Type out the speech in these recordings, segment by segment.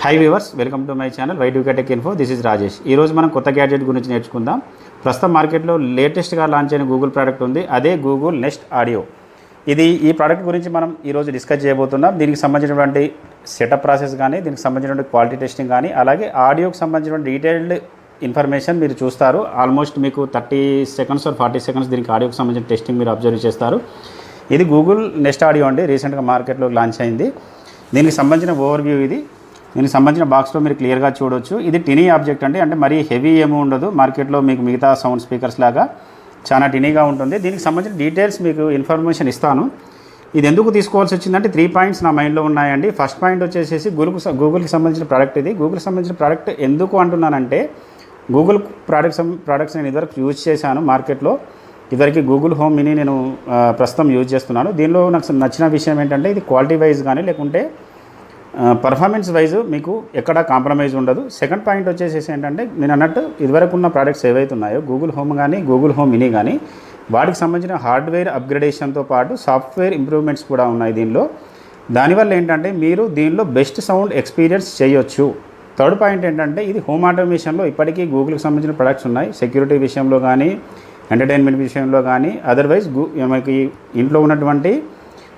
High viewers, welcome to my channel వైడ్యూకెటెక్ info. This is Rajesh. ఈరోజు మనం కొత్త గ్యాడ్జెట్ గురించి నేర్చుకుందాం. ప్రస్తుతం మార్కెట్లో లేటెస్ట్గా లాంచ్ అయిన గూగుల్ ప్రోడక్ట్ ఉంది, అదే గూగుల్ నెస్ట్ ఆడియో. ఈ ప్రోడక్ట్ గురించి మనం ఈరోజు డిస్కస్ చేయబోతున్నాం. దీనికి సంబంధించినటువంటి సెటప్ ప్రాసెస్ కానీ, దీనికి సంబంధించినటువంటి క్వాలిటీ టెస్టింగ్ కానీ, అలాగే ఆడియోకి సంబంధించినటువంటి డీటెయిల్డ్ ఇన్ఫర్మేషన్ మీరు చూస్తారు. ఆల్మోస్ట్ మీకు 30 సెకండ్స్ ఆర్ 40 సెకండ్స్ దీనికి ఆడియోకి సంబంధించిన టెస్టింగ్ మీరు అబ్జర్వ్ చేస్తారు. ఇది గూగుల్ నెస్ట్ ఆడియో అండి, రీసెంట్గా మార్కెట్లో లాంచ్ అయింది. దీనికి సంబంధించిన ఓవర్వ్యూ ఇది. దీనికి సంబంధించిన బాక్స్లో మీరు క్లియర్గా చూడవచ్చు. ఇది టినీ ఆబ్జెక్ట్ అండి, అంటే మరీ హెవీ ఏమీ ఉండదు. మార్కెట్లో మీకు మిగతా సౌండ్ స్పీకర్స్ లాగా చాలా టినీగా ఉంటుంది. దీనికి సంబంధించిన డీటెయిల్స్ మీకు ఇన్ఫర్మేషన్ ఇస్తాను. ఇది ఎందుకు తీసుకోవాల్సి వచ్చిందంటే 3 పాయింట్స్ నా మైండ్లో ఉన్నాయండి. ఫస్ట్ పాయింట్ వచ్చేసి గూగుల్కి సంబంధించిన ప్రోడక్ట్ ఇది. గూగుల్కి సంబంధించిన ప్రోడక్ట్ ఎందుకు అంటున్నానంటే, గూగుల్ ప్రోడక్ట్స్ నేను ఇదివరకు యూజ్ చేశాను మార్కెట్లో. ఇదివరకు గూగుల్ హోమ్ మినీ నేను ప్రస్తుతం యూజ్ చేస్తున్నాను. దీనిలో నాకు నచ్చిన విషయం ఏంటంటే, ఇది క్వాలిటీ వైజ్ కానీ లేకుంటే పర్ఫార్మెన్స్ వైజ్ మీకు ఎక్కడ కాంప్రమైజ్ ఉండదు. సెకండ్ పాయింట్ వచ్చేసి ఏంటంటే, నేను అన్నట్టు ఇదివరకు ఉన్న ప్రోడక్ట్స్ ఏవైతే ఉన్నాయో గూగుల్ హోమ్ కానీ గూగుల్ హోమ్ మినీ కానీ, వాటికి సంబంధించిన హార్డ్వేర్ అప్గ్రేడేషన్తో పాటు సాఫ్ట్వేర్ ఇంప్రూవ్మెంట్స్ కూడా ఉన్నాయి దీనిలో. దానివల్ల ఏంటంటే మీరు దీనిలో బెస్ట్ సౌండ్ ఎక్స్పీరియన్స్ చేయొచ్చు. థర్డ్ పాయింట్ ఏంటంటే, ఇది హోమ్ ఆటోమేషన్లో ఇప్పటికీ గూగుల్కి సంబంధించిన ప్రొడక్ట్స్ ఉన్నాయి. సెక్యూరిటీ విషయంలో కానీ, ఎంటర్టైన్మెంట్ విషయంలో కానీ, అదర్వైజ్ మనకి ఇంట్లో ఉన్నటువంటి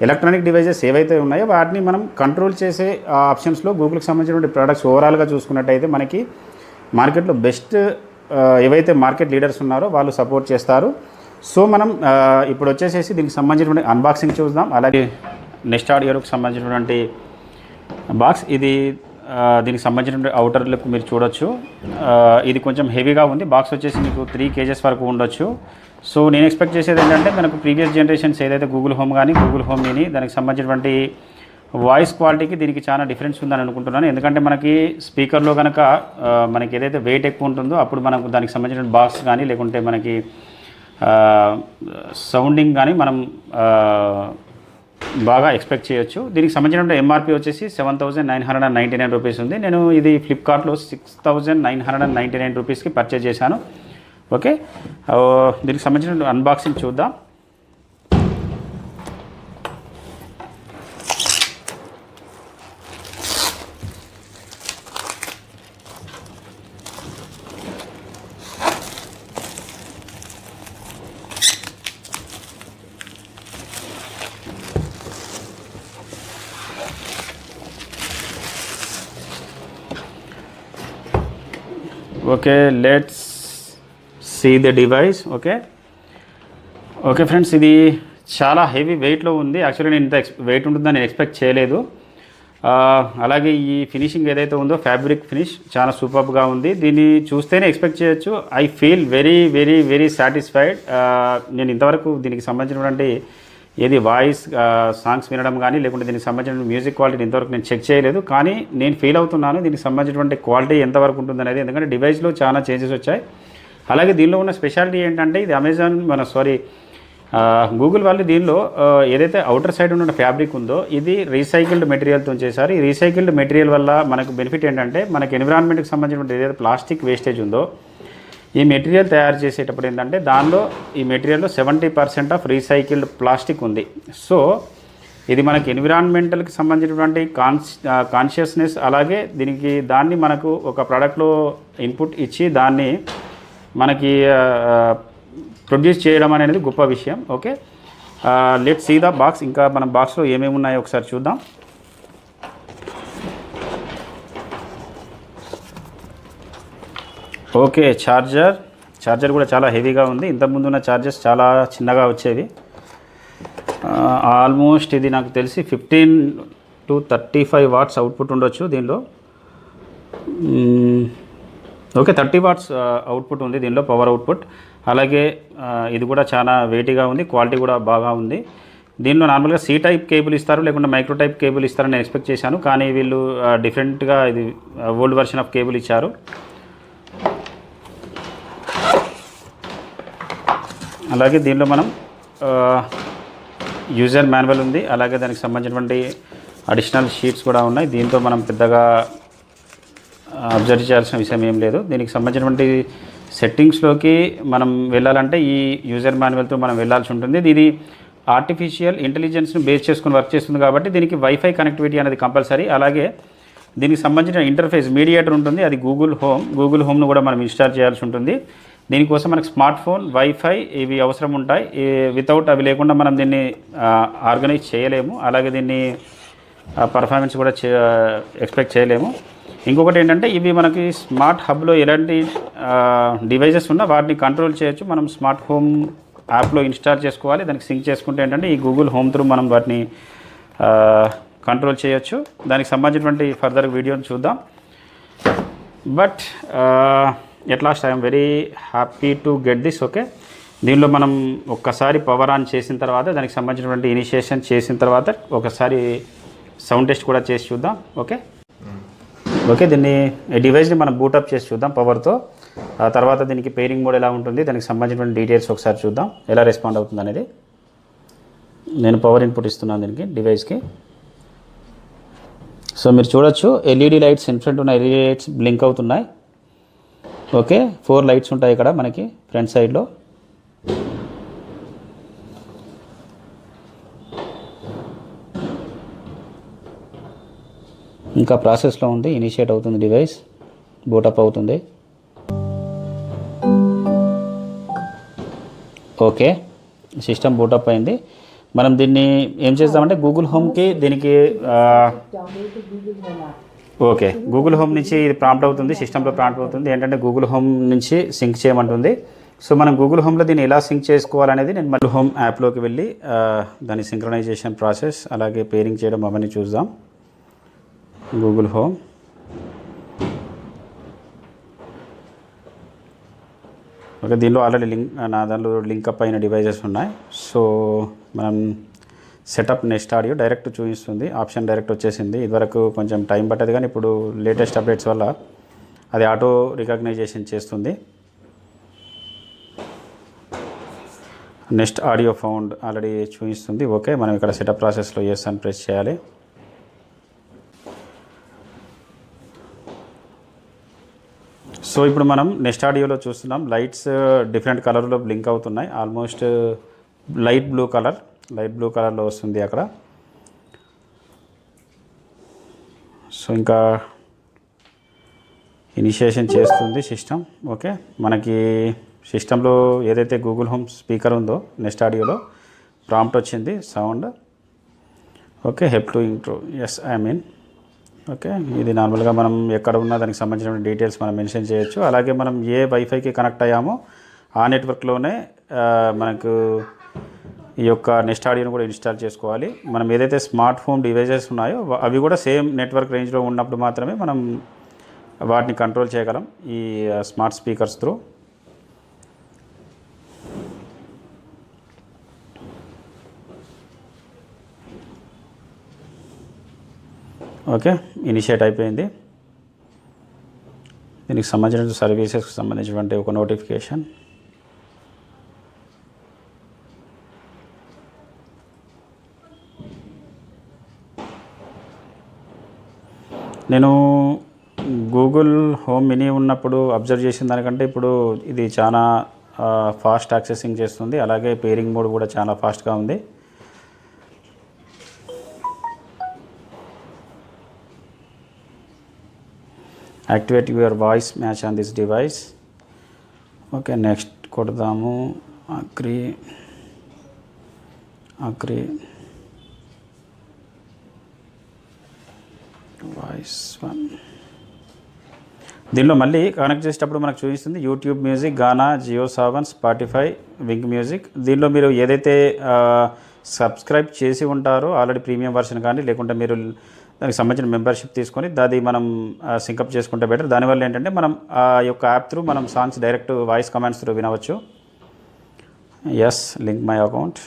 ఎలక్ట్రానిక్ డివైజెస్ ఏవైతే ఉన్నాయో వాటిని మనం కంట్రోల్ చేసే ఆప్షన్స్లో గూగుల్కి సంబంధించినటువంటి ప్రోడక్ట్స్ ఓవరాల్గా చూసుకున్నట్టయితే మనకి మార్కెట్లో బెస్ట్ ఏవైతే మార్కెట్ లీడర్స్ ఉన్నారో వాళ్ళు సపోర్ట్ చేస్తారు. సో మనం ఇప్పుడు వచ్చేసేసి దీనికి సంబంధించినటువంటి అన్బాక్సింగ్ చూద్దాం. అలాగే నెస్ట్ ఆడియోకి సంబంధించినటువంటి బాక్స్ ఇది. దీనికి సంబంధించినటువంటి అవుటర్ లుక్ మీరు చూడొచ్చు. ఇది కొంచెం హెవీగా ఉంది. బాక్స్ వచ్చేసి మీకు 3 kgs వరకు ఉండొచ్చు. సో నేను ఎక్స్పెక్ట్ చేసేది ఏంటంటే, మనకు ప్రీవియస్ జనరేషన్స్ ఏదైతే గూగుల్ హోమ్ కానీ గూగుల్ హోమ్ మినీ, దానికి సంబంధించినటువంటి వాయిస్ క్వాలిటీకి దీనికి చాలా డిఫరెన్స్ ఉందని అనుకుంటున్నాను. ఎందుకంటే మనకి స్పీకర్లో కనుక మనకి ఏదైతే వెయిట్ ఎక్కువ ఉంటుందో అప్పుడు మనకు దానికి సంబంధించిన బాక్స్ కానీ లేకుంటే మనకి సౌండింగ్ కానీ మనం బాగా ఎక్స్పెక్ట్ చేయొచ్చు. దీనికి సంబంధించిన ఎంఆర్పి వచ్చేసి 7,999 రూపీస్ ఉంది. నేను ఇది ఫ్లిప్కార్ట్లో 6,999 రూపీస్కి పర్చేజ్ చేశాను. ఓకే, దీనికి సంబంధించిన అన్బాక్సింగ్ చూద్దాం. Okay, let's see the device. Okay friends, ఇది చాలా హెవీ వెయిట్లో ఉంది. యాక్చువల్లీ నేను ఇంత వెయిట్ ఉంటుందని నేను ఎక్స్పెక్ట్ చేయలేదు. అలాగే ఈ ఫినిషింగ్ ఏదైతే ఉందో ఫ్యాబ్రిక్ ఫినిష్ చాలా సూపర్గా ఉంది. దీన్ని చూస్తేనే ఎక్స్పెక్ట్ చేయొచ్చు. I feel very very very satisfied. నేను ఇంతవరకు దీనికి సంబంధించినటువంటి ఏది వాయిస్ సాంగ్స్ వినడం కానీ లేకుంటే దీనికి సంబంధించిన మ్యూజిక్ క్వాలిటీని ఇంతవరకు నేను చెక్ చేయలేదు. కానీ నేను ఫీల్ అవుతున్నాను దీనికి సంబంధించినటువంటి క్వాలిటీ ఎంతవరకు ఉంటుందనేది. ఎందుకంటే డివైస్లో చాలా చేంజెస్ వచ్చాయి. అలాగే దీనిలో ఉన్న స్పెషాలిటీ ఏంటంటే, ఇది గూగుల్ వాళ్ళు దీనిలో ఏదైతే అవుటర్ సైడ్ ఉన్న ఫ్యాబ్రిక్ ఉందో ఇది రీసైకిల్డ్ మెటీరియల్తో చేశారు. ఈ రీసైకిల్డ్ మెటీరియల్ వల్ల మనకు బెనిఫిట్ ఏంటంటే, మనకి ఎన్విరాన్మెంట్కి సంబంధించిన ఏదైతే ప్లాస్టిక్ వేస్టేజ్ ఉందో ఈ మెటీరియల్ తయారు చేసేటప్పుడు ఏంటంటే ఈ మెటీరియల్లో 70% ఆఫ్ రీసైకిల్డ్ ప్లాస్టిక్ ఉంది. సో ఇది మనకి ఎన్విరాన్మెంటల్కి సంబంధించినటువంటి కాన్షియస్నెస్, అలాగే దాన్ని మనకు ఒక ప్రోడక్ట్లో ఇన్పుట్ ఇచ్చి దాన్ని మనకి ప్రొడ్యూస్ చేయడం అనేది గొప్ప విషయం. Okay, let's see the box. ఇంకా మన బాక్స్లో ఏమేమి ఉన్నాయో ఒకసారి చూద్దాం. ఓకే, ఛార్జర్ కూడా చాలా హెవీగా ఉంది. ఇంతకుముందు ఉన్న ఛార్జర్స్ చాలా చిన్నగా వచ్చేవి. ఆల్మోస్ట్ ఇది నాకు తెలిసి 15 to 35 వాట్స్ అవుట్పుట్ ఉండొచ్చు దీనిలో. ఓకే, 30 వాట్స్ అవుట్పుట్ ఉంది దీనిలో, పవర్ అవుట్పుట్. అలాగే ఇది కూడా చాలా వెయిటీగా ఉంది. క్వాలిటీ కూడా బాగా ఉంది. దీనిలో నార్మల్గా C టైప్ కేబుల్ ఇస్తారు, లేకుంటే మైక్రో టైప్ కేబుల్ ఇస్తారని నేను ఎక్స్పెక్ట్ చేశాను. కానీ వీళ్ళు డిఫరెంట్గా ఇది ఓల్డ్ వర్షన్ ఆఫ్ కేబుల్ ఇచ్చారు. అలాగే దీనిలో మనం యూజర్ మాన్యువల్ ఉంది. అలాగే దానికి సంబంధించినటువంటి అడిషనల్ షీట్స్ కూడా ఉన్నాయి. దీంతో మనం పెద్దగా అబ్జర్వ్ చేయాల్సిన విషయం ఏం లేదు. దీనికి సంబంధించినటువంటి సెట్టింగ్స్లోకి మనం వెళ్ళాలంటే ఈ యూజర్ మాన్యువల్తో మనం వెళ్ళాల్సి ఉంటుంది. ఇది ఆర్టిఫిషియల్ ఇంటెలిజెన్స్ను బేస్ చేసుకుని వర్క్ చేస్తుంది కాబట్టి దీనికి వైఫై కనెక్టివిటీ అనేది కంపల్సరీ. అలాగే దీనికి సంబంధించిన ఇంటర్ఫేస్ మీడియేటర్ ఉంటుంది, అది గూగుల్ హోమ్ను కూడా మనం ఇన్స్టాల్ చేయాల్సి ఉంటుంది. దీనికోసం మనకు స్మార్ట్ ఫోన్, వైఫై ఇవి అవసరం ఉంటాయి. వితౌట్ అవి లేకుండా మనం దీన్ని ఆర్గనైజ్ చేయలేము, అలాగే దీన్ని పర్ఫార్మెన్స్ కూడా ఎక్స్పెక్ట్ చేయలేము. ఇంకొకటి ఏంటంటే ఇవి మనకి స్మార్ట్ హబ్లో ఎలాంటి డివైజెస్ ఉన్నా వాటిని కంట్రోల్ చేయొచ్చు. మనం స్మార్ట్ హోమ్ యాప్లో ఇన్స్టాల్ చేసుకోవాలి, దానికి సింక్ చేసుకుంటే ఏంటంటే ఈ గూగుల్ హోమ్ త్రూ మనం వాటిని కంట్రోల్ చేయొచ్చు. దానికి సంబంధించినటువంటి ఫర్దర్ వీడియోని చూద్దాం. But at last I'm very happy to get this. Okay, దీనిలో మనం ఒక్కసారి పవర్ ఆన్ చేసిన తర్వాత దానికి సంబంధించినటువంటి ఇనిషియేషన్ చేసిన తర్వాత ఒకసారి సౌండ్ టెస్ట్ కూడా చేసి చూద్దాం. ఓకే, దీన్ని డివైస్ని మనం బూటప్ చేసి చూద్దాం పవర్తో. ఆ తర్వాత దీనికి పేరింగ్ మోడ్ ఎలా ఉంటుంది, దానికి సంబంధించినటువంటి డీటెయిల్స్ ఒకసారి చూద్దాం ఎలా రెస్పాండ్ అవుతుంది అనేది. నేను పవర్ ఇన్పుట్ ఇస్తున్నాను దీనికి డివైస్కి. సో మీరు చూడొచ్చు ఎల్ఈడి లైట్స్ ఇన్ఫ్రంట్ ఉన్న ఎల్ఈడి లైట్స్ బ్లింక్ అవుతున్నాయి. ఓకే, 4 లైట్స్ ఉంటాయి ఇక్కడ మనకి ఫ్రంట్ సైడ్లో. ఇంకా ప్రాసెస్లో ఉంది, ఇనిషియేట్ అవుతుంది డివైస్, బూటప్ అవుతుంది. ఓకే, సిస్టమ్ బూటప్ అయింది. మనం దీన్ని ఏం చేద్దామంటే గూగుల్ హోమ్కి దీనికి ఓకే గూగుల్ హోమ్ నుంచి ఇది ప్రాంప్ట్ అవుతుంది, సిస్టంలో ప్రాంప్ట్ అవుతుంది ఏంటంటే గూగుల్ హోమ్ నుంచి సింక్ చేయమంటుంది. సో మనం గూగుల్ హోమ్లో దీన్ని ఎలా సింక్ చేసుకోవాలనేది నేను మళ్ళీ హోమ్ యాప్లోకి వెళ్ళి దాని సింక్రనైజేషన్ ప్రాసెస్ అలాగే పేరింగ్ చేయడం అవన్నీ చూద్దాం. గూగుల్ హోమ్, ఓకే, దీనిలో ఆల్రెడీ దానిలో లింకప్ అయిన డివైజెస్ ఉన్నాయి. సో మనం సెటప్ నెక్స్ట్ ఆడియో డైరెక్ట్ చూపిస్తుంది, ఆప్షన్ డైరెక్ట్ వచ్చేసింది. ఇదివరకు కొంచెం టైం పట్టదు కానీ ఇప్పుడు లేటెస్ట్ అప్డేట్స్ వల్ల అది ఆటో రికగ్నైజేషన్ చేస్తుంది. నెక్స్ట్ ఆడియో ఫౌండ్ ఆల్రెడీ చూపిస్తుంది. ఓకే, మనం ఇక్కడ సెటప్ ప్రాసెస్లో ఎస్ అని ప్రెస్ చేయాలి. సో ఇప్పుడు మనం నెక్స్ట్ ఆడియోలో చూస్తున్నాం, లైట్స్ డిఫరెంట్ కలర్లో బ్లింక్ అవుతున్నాయి. ఆల్మోస్ట్ లైట్ బ్లూ కలర్లో వస్తుంది అక్కడ. సో ఇంకా ఇనిషియేషన్ చేస్తుంది సిస్టమ్. ఓకే, మనకి సిస్టంలో ఏదైతే గూగుల్ హోమ్ స్పీకర్ ఉందో నెక్స్ట్ ఆడియోలో ప్రాంప్ట్ వచ్చింది sound. Okay, help to intro, yes I mean. Okay, ఇది నార్మల్గా మనం ఎక్కడ ఉన్నా దానికి సంబంధించిన డీటెయిల్స్ మనం మెన్షన్ చేయొచ్చు. అలాగే మనం ఏ వైఫైకి కనెక్ట్ అయ్యామో ఆ నెట్వర్క్లోనే మనకు ఈ యొక్క నెక్స్ట్ ఆడియోని కూడా ఇన్స్టాల్ చేసుకోవాలి. మనం ఏదైతే స్మార్ట్ ఫోన్ డివైజెస్ ఉన్నాయో అవి కూడా సేమ్ నెట్వర్క్ రేంజ్లో ఉన్నప్పుడు మాత్రమే మనం వాటిని కంట్రోల్ చేయగలం ఈ smart speakers through. Okay, initiate అయిపోయింది. దీనికి సంబంధించిన సర్వీసెస్కి సంబంధించినటువంటి ఒక నోటిఫికేషన్. నేను గూగుల్ హోమ్ మినీ ఉన్నప్పుడు అబ్జర్వ్ చేసిన దానికంటే ఇప్పుడు ఇది చాలా ఫాస్ట్ యాక్సెసింగ్ చేస్తుంది. అలాగే పేరింగ్ మోడ్ కూడా చాలా ఫాస్ట్గా ఉంది. Activate your voice match on this device. Okay, next కొడదాము. Agree voice 1. దీనిలో మళ్ళీ కనెక్ట్ చేసేటప్పుడు మనకు చూపిస్తుంది YouTube music, Gaana, Jio Saavn, Spotify, Wynk music. దీనిలో మీరు ఏదైతే సబ్స్క్రైబ్ చేసి ఉంటారో ఆల్రెడీ ప్రీమియం వర్షన్ కానీ లేకుంటే మీరు దానికి సంబంధించిన మెంబర్షిప్ తీసుకొని అది మనం సింకప్ చేసుకుంటే బెటర్. దానివల్ల ఏంటంటే మనం ఆ యొక్క యాప్ త్రూ మనం songs direct voice commands through వినవచ్చు. Yes, link my account.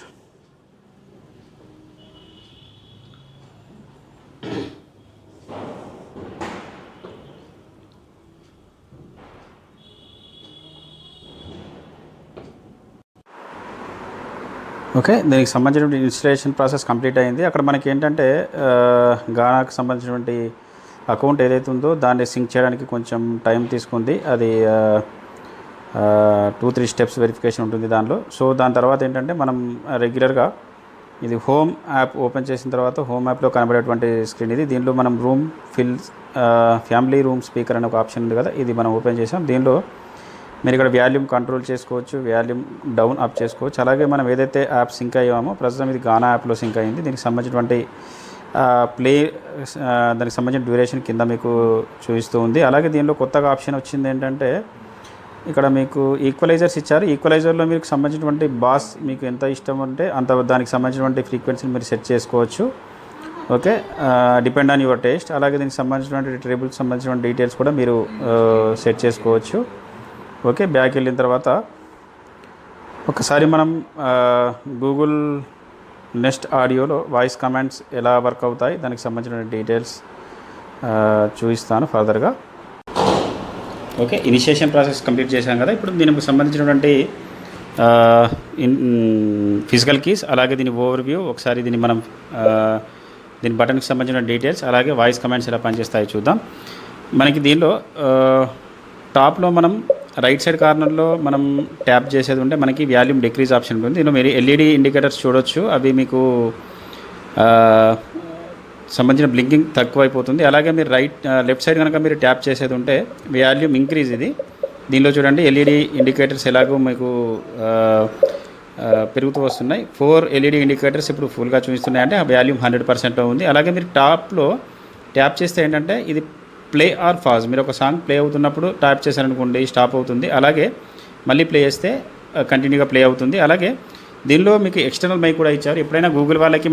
Okay, దీనికి సంబంధించిన ఇన్స్టాలేషన్ ప్రాసెస్ కంప్లీట్ అయింది. అక్కడ మనకి ఏంటంటే గానాకు సంబంధించినటువంటి అకౌంట్ ఏదైతే ఉందో దాన్ని సింక్ చేయడానికి కొంచెం టైం తీసుకుంది. అది 2-3 స్టెప్స్ వెరిఫికేషన్ ఉంటుంది దానిలో. సో దాని తర్వాత ఏంటంటే మనం రెగ్యులర్గా ఇది హోమ్ యాప్ ఓపెన్ చేసిన తర్వాత హోమ్ యాప్లో కనబడేటువంటి స్క్రీన్ ఇది. దీనిలో మనం రూమ్ ఫ్యామిలీ రూమ్ స్పీకర్ అనే ఒక ఆప్షన్ ఉంది కదా, ఇది మనం ఓపెన్ చేసాం. దీనిలో మీరు ఇక్కడ వాల్యూమ్ కంట్రోల్ చేసుకోవచ్చు, వాల్యూమ్ డౌన్ అప్ చేసుకోవచ్చు. అలాగే మనం ఏదైతే యాప్ సింక్ అయ్యామో, ప్రస్తుతం ఇది గానా యాప్లో సింక్ అయ్యింది. దీనికి సంబంధించినటువంటి దానికి సంబంధించిన డ్యూరేషన్ కింద మీకు చూపిస్తూ ఉంది. అలాగే దీనిలో కొత్తగా ఆప్షన్ వచ్చింది ఏంటంటే, ఇక్కడ మీకు ఈక్వలైజర్స్ ఇచ్చారు. ఈక్వలైజర్లో మీకు సంబంధించినటువంటి బాస్ మీకు ఎంత ఇష్టం ఉంటే అంత దానికి సంబంధించినటువంటి ఫ్రీక్వెన్సీని మీరు సెట్ చేసుకోవచ్చు. Okay, depend on your taste. అలాగే దీనికి సంబంధించినటువంటి ట్రేబుల్కి సంబంధించిన డీటెయిల్స్ కూడా మీరు సెట్ చేసుకోవచ్చు. ఓకే, బ్యాక్ వెళ్ళిన తర్వాత ఒకసారి మనం గూగుల్ నెస్ట్ ఆడియోలో వాయిస్ కమాండ్స్ ఎలా వర్క్ అవుతాయి దానికి సంబంధించిన డీటెయిల్స్ చూపిస్తాను ఫర్దర్గా. ఓకే, ఇనిషియేషన్ ప్రాసెస్ కంప్లీట్ చేశాం కదా. ఇప్పుడు దీనికి సంబంధించినటువంటి ఫిజికల్ కీస్, అలాగే దీని ఓవర్వ్యూ, ఒకసారి దీన్ని మనం దీని బటన్కి సంబంధించిన డీటెయిల్స్, అలాగే వాయిస్ కమాండ్స్ ఎలా పనిచేస్తాయో చూద్దాం. మనకి దీనిలో టాప్లో మనం రైట్ సైడ్ కార్నర్లో మనం ట్యాప్ చేసేది ఉంటే మనకి వాల్యూమ్ డిక్రీజ్ ఆప్షన్ ఉంటుంది. దీనిలో మీరు ఎల్ఈడి ఇండికేటర్స్ చూడొచ్చు, అవి మీకు సంబంధించిన బ్లింకింగ్ తక్కువైపోతుంది. అలాగే మీరు లెఫ్ట్ సైడ్ కనుక మీరు ట్యాప్ చేసేది ఉంటే వాల్యూమ్ ఇంక్రీజ్ ఇది. దీనిలో చూడండి ఎల్ఈడి ఇండికేటర్స్ ఎలాగో మీకు పెరుగుతూ వస్తున్నాయి. 4 ఎల్ఈడి ఇండికేటర్స్ ఇప్పుడు ఫుల్గా చూపిస్తున్నాయి, అంటే ఆ వాల్యూమ్ 100%లో ఉంది. అలాగే మీరు టాప్లో ట్యాప్ చేస్తే ఏంటంటే ఇది ప్లే ఆర్ పాజ్, మీరు ఒక సాంగ్ ప్లే అవుతున్నప్పుడు ట్యాప్ చేశారనుకోండి స్టాప్ అవుతుంది. అలాగే మళ్ళీ ప్లే చేస్తే కంటిన్యూగా ప్లే అవుతుంది. అలాగే దీనిలో మీకు ఎక్స్టర్నల్ మైక్ కూడా ఇచ్చారు. ఎప్పుడైనా గూగుల్ వాళ్ళకి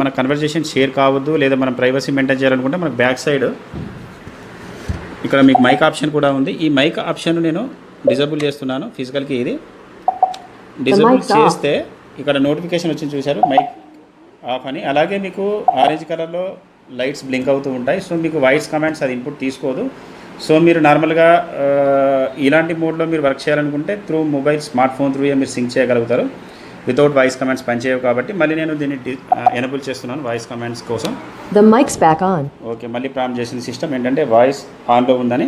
మన కన్వర్జేషన్ షేర్ కావద్దు, లేదా మనం ప్రైవసీ మెయింటైన్ చేయాలనుకుంటే మనకు బ్యాక్ సైడ్ ఇక్కడ మీకు మైక్ ఆప్షన్ కూడా ఉంది. ఈ మైక్ ఆప్షన్ నేను డిజేబుల్ చేస్తున్నాను ఫిజికల్కి. ఇది డిజేబుల్ చేస్తే ఇక్కడ నోటిఫికేషన్ వచ్చింది చూశారు, మైక్ ఆఫ్ అని. అలాగే మీకు ఆరెంజ్ కలర్లో లైట్స్ బ్లింక్ అవుతూ ఉంటాయి. సో మీకు వాయిస్ కమాండ్స్ అది ఇన్పుట్ తీసుకోదు. సో మీరు నార్మల్గా ఇలాంటి మోడ్లో మీరు వర్క్ చేయాలనుకుంటే through mobile smart phone through మీరు సింక్ చేయగలుగుతారు. వితౌట్ వాయిస్ కమాండ్స్ పనిచేయవు కాబట్టి మళ్ళీ నేను దీన్ని ఎనేబుల్ చేస్తున్నాను వాయిస్ కమాండ్స్ కోసం. The mic's back on. Okay, మళ్ళీ ప్రాంప్ట్ చేసిన సిస్టమ్ ఏంటంటే వాయిస్ ఆన్లో ఉందని.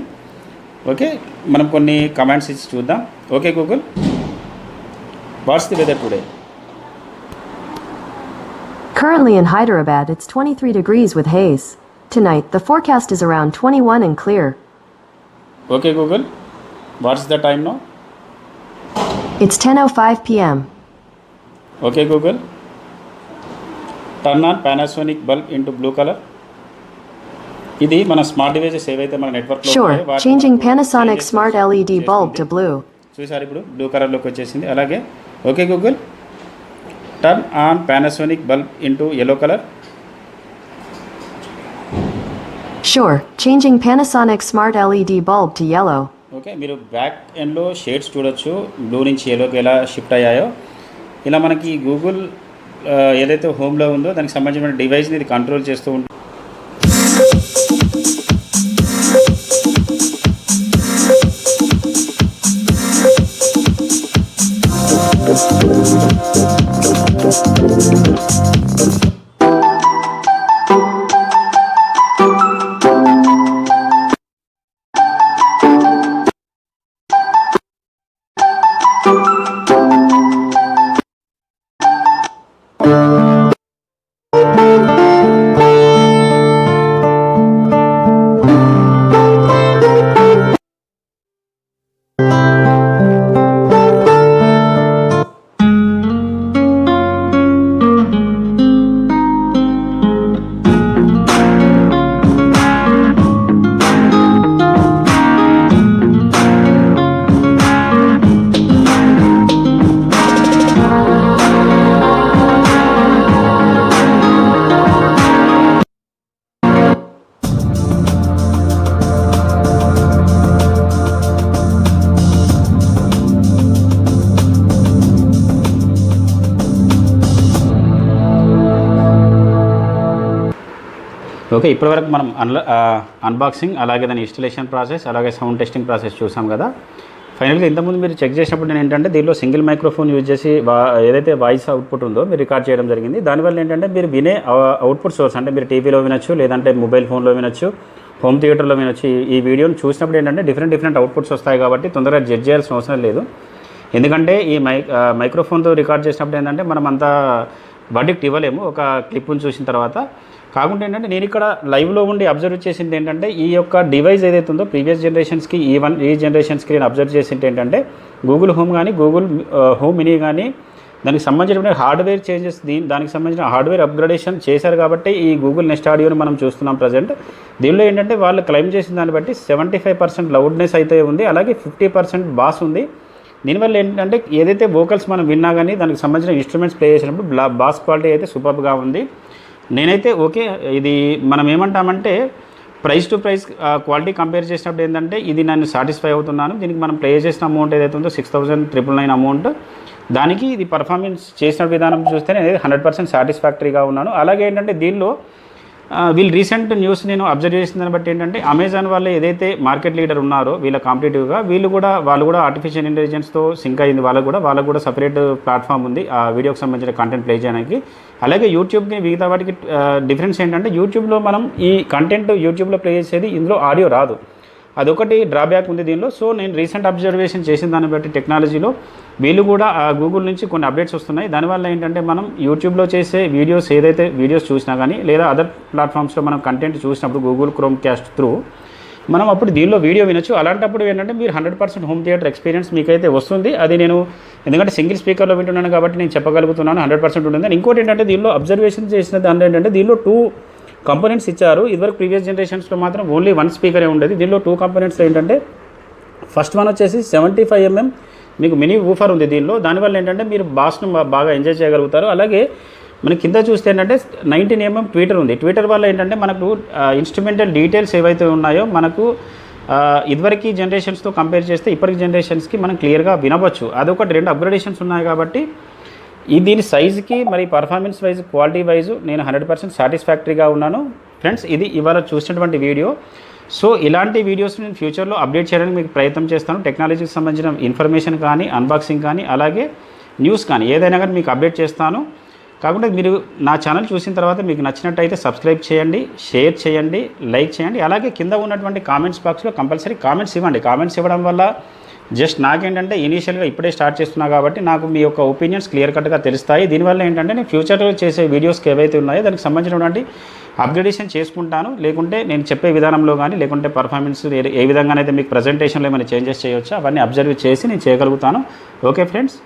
ఓకే, మనం కొన్ని కమాండ్స్ ఇచ్చి చూద్దాం. Okay Google, what's the weather today? Currently in Hyderabad, it's 23 degrees with haze. Tonight, the forecast is around 21 and clear. Okay, Google, what's the time now? It's 10:05 p.m. Okay, Google, turn on Panasonic bulb into blue color. ఇది మన smart devices ఏవైతే మన నెట్వర్క్లో Sure, changing Panasonic smart LED bulb to blue. చూసారు, ఇప్పుడు blue కలర్లోకి వచ్చేసింది. అలాగే okay Google, turn on Panasonic bulb into yellow colour. Sure, changing Panasonic smart LED bulb to yellow. Okay, మీరు బ్యాక్ ఎండ్లో షేడ్స్ చూడొచ్చు, బ్లూ నుంచి yellowకి ఎలా షిఫ్ట్ అయ్యాయో. ఇలా మనకి గూగుల్ ఏదైతే హోమ్లో ఉందో దానికి సంబంధించిన డివైస్ని ఇది కంట్రోల్ చేస్తూ ఉంటుంది. ఓకే, ఇప్పటివరకు మనం అన్బాక్సింగ్, అలాగే దాని ఇన్స్టలేషన్ ప్రాసెస్, అలాగే సౌండ్ టెస్టింగ్ ప్రాసెస్ చూసాం కదా. ఫైనల్గా ఇంతకుముందు మీరు చెక్ చేసినప్పుడు నేను ఏంటంటే దీనిలో సింగిల్ మైక్రోఫోన్ యూజ్ చేసి ఏదైతే వాయిస్ అవుట్పుట్ ఉందో మీరు రికార్డ్ చేయడం జరిగింది. దానివల్ల ఏంటంటే మీరు వినే అవుట్పుట్ సోర్స్ అంటే మీరు టీవీలో వినొచ్చు, లేదంటే మొబైల్ ఫోన్లో వినొచ్చు, హోమ్ థియేటర్లో వినొచ్చు. ఈ వీడియోని చూసినప్పుడు ఏంటంటే డిఫరెంట్ అవుట్పుట్స్ వస్తాయి కాబట్టి తొందరగా జడ్జ్ చేయాల్సిన అవసరం లేదు. ఎందుకంటే ఈ మైక్రోఫోన్తో రికార్డ్ చేసినప్పుడు ఏంటంటే మనం అంతా వర్డిక్ట్ ఇవ్వలేము ఒక క్లిప్ను చూసిన తర్వాత. కాకుండా ఏంటంటే నేను ఇక్కడ లైవ్లో ఉండి అబ్జర్వ్ చేసింది ఏంటంటే ఈ యొక్క డివైస్ ఏదైతే ఉందో ప్రీవియస్ జనరేషన్స్కి ఈ జనరేషన్స్కి నేను అబ్జర్వ్ చేసింది ఏంటంటే గూగుల్ హోమ్ కానీ గూగుల్ హోమ్ మినీ కానీ దానికి సంబంధించిన హార్డ్వేర్ చేంజెస్ దానికి సంబంధించిన హార్డ్వేర్ అప్గ్రేడేషన్ చేశారు కాబట్టి ఈ గూగుల్ నెస్ట్ ఆడియోని మనం చూస్తున్నాం ప్రజెంట్. దీనిలో ఏంటంటే వాళ్ళు క్లెయిమ్ చేసిన దాన్ని బట్టి 75% లౌడ్నెస్ అయితే ఉంది, అలాగే 50% బాస్ ఉంది. దీనివల్ల ఏంటంటే ఏదైతే వోకల్స్ మనం విన్నా కానీ దానికి సంబంధించిన ఇన్స్ట్రుమెంట్స్ ప్లే చేసినప్పుడు బాస్ క్వాలిటీ అయితే సూపర్గా ఉంది. నేనైతే ఓకే, ఇది మనం ఏమంటామంటే price to price quality compare చేసినప్పుడు ఏంటంటే ఇది నన్ను సాటిస్ఫై అవుతున్నాను. దీనికి మనం ప్లే చేసిన అమౌంట్ ఏదైతే ఉందో 6,999 అమౌంట్, దానికి ఇది పర్ఫార్మెన్స్ చేసిన విధానం చూస్తే నేను 100% సాటిస్ఫాక్టరీగా ఉన్నాను. అలాగే ఏంటంటే దీనిలో వీళ్ళు రీసెంట్ న్యూస్ నేను అబ్జర్వ్ చేసిన దాన్ని బట్టి ఏంటంటే అమెజాన్ వాళ్ళు ఏదైతే మార్కెట్ లీడర్ ఉన్నారో వీళ్ళ కాంపిటేటివ్గా వాళ్ళు కూడా ఆర్టిఫిషియల్ ఇంటెలిజెన్స్తో సింక్ అయింది. వాళ్ళకు కూడా సపరేట్ ప్లాట్ఫామ్ ఉంది ఆ వీడియోకి సంబంధించిన కంటెంట్ ప్లే చేయడానికి. అలాగే యూట్యూబ్కి మిగతా వాటికి డిఫరెన్స్ ఏంటంటే యూట్యూబ్లో మనం ఈ కంటెంట్ యూట్యూబ్లో ప్లే చేసేది ఇందులో ఆడియో రాదు, అదొకటి డ్రాబ్యాక్ ఉంది దీనిలో. సో నేను రీసెంట్ అబ్జర్వేషన్ చేసిన దాన్ని బట్టి టెక్నాలజీలో వీళ్ళు కూడా గూగుల్ నుంచి కొన్ని అప్డేట్స్ వస్తున్నాయి. దానివల్ల ఏంటంటే మనం యూట్యూబ్లో చేసే వీడియోస్ చూసినా కానీ లేదా అదర్ ప్లాట్ఫామ్స్లో మనం కంటెంట్ చూసినప్పుడు గూగుల్ క్రోమ్ క్యాస్ట్ త్రూ మనం అప్పుడు దీనిలో వీడియో వినొచ్చు. అలాంటప్పుడు ఏంటంటే మీరు 100% హోమ్ థియేటర్ ఎక్స్పీరియన్స్ మీకైతే వస్తుంది. అది నేను ఎందుకంటే సింగిల్ స్పీకర్లో వింటున్నాను కాబట్టి నేను చెప్పగలుగుతున్నాను 100% ఉంటుంది. ఇంకోటి ఏంటంటే దీనిలో అబ్జర్వేషన్ చేసిన దాని ఏంటంటే దీనిలో 2 కంపోనెంట్స్ ఇచ్చారు. ఇదివరకు ప్రీవియస్ జనరేషన్స్లో మాత్రం ఓన్లీ 1 స్పీకరే ఉండేది. దీనిలో 2 కంపోనెంట్స్ ఏంటంటే ఫస్ట్ వన్ వచ్చేసి 75 mm మీకు మినీ ఊఫర్ ఉంది దీనిలో. దానివల్ల ఏంటంటే మీరు బాస్ను బాగా ఎంజాయ్ చేయగలుగుతారు. అలాగే మనకి కింద చూస్తే ఏంటంటే 19 mm ట్విట్టర్ ఉంది. ట్విట్టర్ వల్ల ఏంటంటే మనకు ఇన్స్ట్రుమెంటల్ డీటెయిల్స్ ఏవైతే ఉన్నాయో మనకు ఇదివరకు జనరేషన్స్తో కంపేర్ చేస్తే ఇప్పటికి జనరేషన్స్కి మనం క్లియర్గా వినవచ్చు. అదొకటి 2 అప్గ్రేడేషన్స్ ఉన్నాయి కాబట్టి దీని సైజుకి మరి పర్ఫార్మెన్స్ వైజ్ క్వాలిటీ వైజ్ నేను 100% సాటిస్ఫాక్టరీగా ఉన్నాను. ఫ్రెండ్స్, ఇది ఇవాళ చూసినటువంటి వీడియో. సో ఇలాంటి వీడియోస్ నేను ఫ్యూచర్లో అప్డేట్ చేయడానికి మీకు ప్రయత్నం చేస్తాను. టెక్నాలజీకి సంబంధించిన ఇన్ఫర్మేషన్ కానీ అన్బాక్సింగ్ కానీ అలాగే న్యూస్ కానీ ఏదైనా కానీ మీకు అప్డేట్ చేస్తాను. కాకుండా మీరు నా ఛానల్ చూసిన తర్వాత మీకు నచ్చినట్టయితే సబ్స్క్రైబ్ చేయండి, షేర్ చేయండి, లైక్ చేయండి. అలాగే కింద ఉన్నటువంటి కామెంట్స్ బాక్స్లో కంపల్సరీ కామెంట్స్ ఇవ్వండి. కామెంట్స్ ఇవ్వడం వల్ల జస్ట్ నాకేంటంటే ఇనీషియల్గా ఇప్పుడే స్టార్ట్ చేస్తున్నా కాబట్టి నాకు మీ యొక్క ఒపీనియన్స్ క్లియర్ కట్గా తెలుస్తాయి. దీనివల్ల ఏంటంటే నేను ఫ్యూచర్లో చేసే వీడియోస్కి ఏవైతే ఉన్నాయో దానికి సంబంధించినటువంటి అప్గ్రేడేషన్ చేసుకుంటాను. లేకుంటే నేను చెప్పే విధానంలో కానీ లేకుంటే పర్ఫార్మెన్స్ ఏ విధంగానైతే మీకు ప్రజెంటేషన్లో ఏమైనా చేంజెస్ చేయవచ్చో అవన్నీ అబ్జర్వ్ చేసి నేను చేయగలుగుతాను. Okay friends.